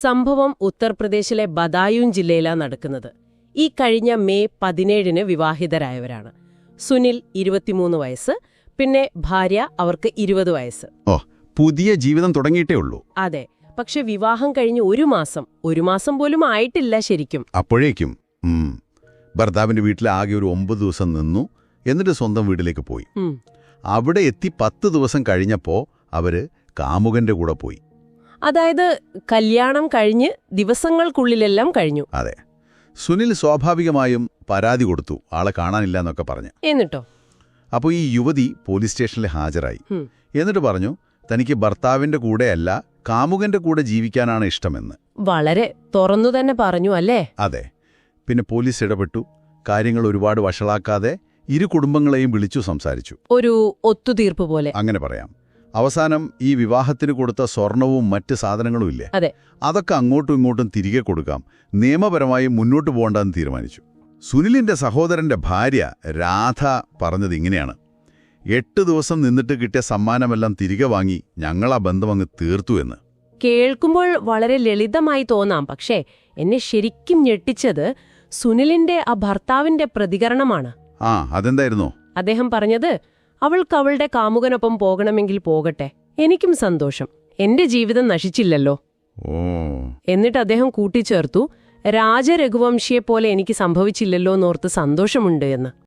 സംഭവം ഉത്തർപ്രദേശിലെ ബദായൂൻ ജില്ലയിലാണ് നടക്കുന്നത്. ഈ കഴിഞ്ഞ മെയ് 17-ന് വിവാഹിതരായവരാണ്. സുനിൽ 23 വയസ്സ്, പിന്നെ ഭാര്യ, അവർക്ക് 20 വയസ്സ്. പുതിയ ജീവിതം തുടങ്ങിയിട്ടേ ഉള്ളൂ. അതെ, പക്ഷെ വിവാഹം കഴിഞ്ഞ് ഒരു മാസം പോലും ആയിട്ടില്ല ശരിക്കും. അപ്പോഴേക്കും ഭർത്താവിന്റെ വീട്ടിൽ ആകെ ഒരു 9 ദിവസം നിന്നു. എന്നിട്ട് സ്വന്തം വീട്ടിലേക്ക് പോയി. അവിടെ എത്തി 10 ദിവസം കഴിഞ്ഞപ്പോ അവര് കാമുകന്റെ കൂടെ പോയി. അതായത് കല്യാണം കഴിഞ്ഞ് ദിവസങ്ങൾക്കുള്ളിലെല്ലാം കഴിഞ്ഞു. അതെ. സുനിൽ സ്വാഭാവികമായും പരാതി കൊടുത്തു, ആളെ കാണാനില്ല എന്നൊക്കെ പറഞ്ഞു. എന്നിട്ടോ? അപ്പോൾ ഈ യുവതി പോലീസ് സ്റ്റേഷനിൽ ഹാജരായി. എന്നിട്ട് പറഞ്ഞു തനിക്ക് ഭർത്താവിന്റെ കൂടെയല്ല കാമുകന്റെ കൂടെ ജീവിക്കാനാണ് ഇഷ്ടമെന്ന്. വളരെ തുറന്നു തന്നെ പറഞ്ഞു അല്ലേ? അതെ. പിന്നെ പോലീസ് ഇടപെട്ടു. കാര്യങ്ങൾ ഒരുപാട് വഷളാക്കാതെ ഇരു കുടുംബങ്ങളെയും വിളിച്ചു സംസാരിച്ചു. ഒരു ഒത്തുതീർപ്പ് പോലെ അങ്ങനെ പറയാം. അവസാനം ഈ വിവാഹത്തിന് കൊടുത്ത സ്വർണവും മറ്റ് സാധനങ്ങളും ഇല്ലേ, അതെ, അതൊക്കെ അങ്ങോട്ടും ഇങ്ങോട്ടും തിരികെ കൊടുക്കാം, നിയമപരമായി മുന്നോട്ട് പോകണ്ടെന്ന് തീരുമാനിച്ചു. സുനിലിന്റെ സഹോദരന്റെ ഭാര്യ രാധ പറഞ്ഞത് ഇങ്ങനെയാണ്: 8 ദിവസം നിന്നിട്ട് കിട്ടിയ സമ്മാനമെല്ലാം തിരികെ വാങ്ങി ഞങ്ങളാ ബന്ധം അങ്ങ് തീർത്തു എന്ന്. കേൾക്കുമ്പോൾ വളരെ ലളിതമായി തോന്നാം, പക്ഷേ എന്നെ ശരിക്കും ഞെട്ടിച്ചത് സുനിലിന്റെ ആ ഭർത്താവിന്റെ പ്രതികരണമാണ്. അതെന്തായിരുന്നോ? അദ്ദേഹം പറഞ്ഞത്, അവൾക്ക് അവളുടെ കാമുകനൊപ്പം പോകണമെങ്കിൽ പോകട്ടെ, എനിക്കും സന്തോഷം, എന്റെ ജീവിതം നശിച്ചില്ലല്ലോ. എന്നിട്ട് അദ്ദേഹം കൂട്ടിച്ചേർത്തു, രാജരഘുവംശിയെപ്പോലെ എനിക്ക് സംഭവിച്ചില്ലല്ലോ എന്നോർത്ത് സന്തോഷമുണ്ട് എന്ന്.